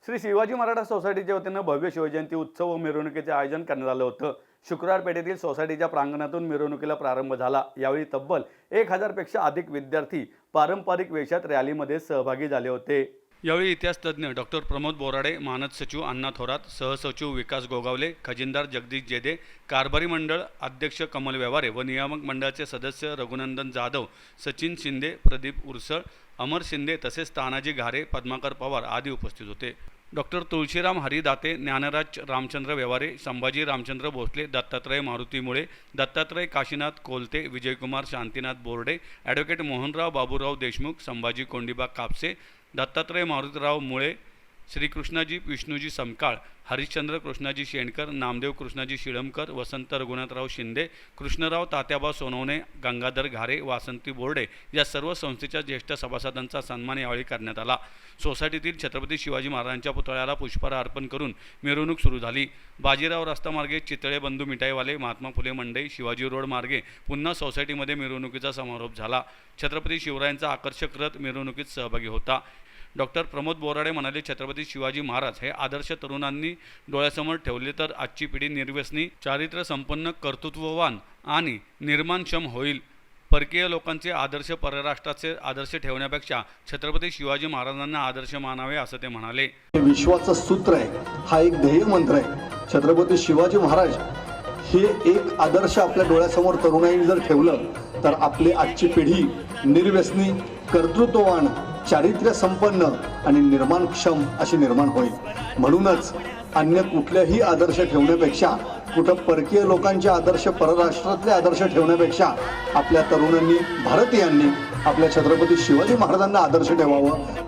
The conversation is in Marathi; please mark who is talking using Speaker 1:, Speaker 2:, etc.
Speaker 1: श्री शिवाजी मराठा सोसायटीच्या वतीनं भव्य शिवजयंती उत्सव व मिरवणुकीचे आयोजन करण्यात आलं होतं। शुक्रवार पेठेतील सोसायटीच्या प्रांगणातून मिरवणुकीला प्रारंभ झाला। यावेळी तब्बल 1000 पेक्षा अधिक विद्यार्थी पारंपरिक वेशात रॅलीमध्ये सहभागी झाले होते। यावेळी इतिहास तज्ञ डॉक्टर प्रमोद बोराडे, मानद सचिव अण्णा थोरात, सहसचिव विकास गोगावले, खजिनदार जगदीश जेदे, कारभारी मंडळ अध्यक्ष कमल व्यवहारे व नियामक मंडळाचे सदस्य रघुनंदन जाधव, सचिन शिंदे, प्रदीप उरसळ, अमर शिंदे तसेच तानाजी घारे, पद्माकर पवार आदी उपस्थित होते। डॉक्टर तुळशीराम हरी दाते, ज्ञानराज रामचंद्र व्यवहारे, संभाजी रामचंद्र भोसले, दत्तात्रय मारुती मुळे, दत्तात्रय काशीनाथ कोलते, विजयकुमार शांतीनाथ बोर्डे, ॲडव्होकेट मोहनराव बाबूराव देशमुख, संभाजी कोंडीबा कापसे, दत्तात्रय मारुतीराव मुळे, श्रीकृष्णाजी विष्णूजी समकाळ, हरिश्चंद्र कृष्णाजी शेणकर, नामदेव कृष्णाजी शिळमकर, वसंत रघुनाथराव शिंदे, कृष्णराव तात्याबा सोनवणे, गंगाधर घारे, वासंती बोर्डे या सर्व संस्थेच्या ज्येष्ठ सभासदांचा सन्मान यावेळी करण्यात आला। सोसायटीतील छत्रपती शिवाजी महाराजांच्या पुतळ्याला पुष्पहार अर्पण करून मिरवणूक सुरू झाली। बाजीराव रस्ता मार्गे चितळे बंधू मिठाईवाले, महात्मा फुले मंडई, शिवाजी रोड मार्गे पुन्हा सोसायटीमध्ये मिरवणुकीचा समारोप झाला। छत्रपती शिवरायांचा आकर्षक रथ मिरवणुकीत सहभागी होता। डॉक्टर प्रमोद बोराडे म्हणाले, छत्रपती शिवाजी महाराज हे आदर्श तरुणांनी डोळ्यासमोर ठेवले तर आजची पिढी निर्व्यसनी, चारित्र्य संपन्न, कर्तृत्ववान आणि निर्माणक्षम होईल। परकीय लोकांचे आदर्श, परराष्ट्राचे आदर्श ठेवण्यापेक्षा छत्रपती शिवाजी महाराजांना आदर्श मानावे असं ते म्हणाले।
Speaker 2: विश्वाचं सूत्र आहे, हा एक ध्येय मंत्र आहे। छत्रपती शिवाजी महाराज हे एक आदर्श आपल्या डोळ्यासमोर तरुणाईने जर ठेवलं तर आपली आजची पिढी निर्व्यसनी, कर्तृत्ववान, चारित्र्य संपन्न आणि निर्माणक्षम अशी निर्माण होईल। म्हणूनच अन्य कुठल्याही आदर्श ठेवण्यापेक्षा, कुठं परकीय लोकांचे आदर्श, परराष्ट्रातले आदर्श ठेवण्यापेक्षा आपल्या तरुणांनी, भारतीयांनी आपल्या छत्रपती शिवाजी महाराजांना आदर्श ठेवावं।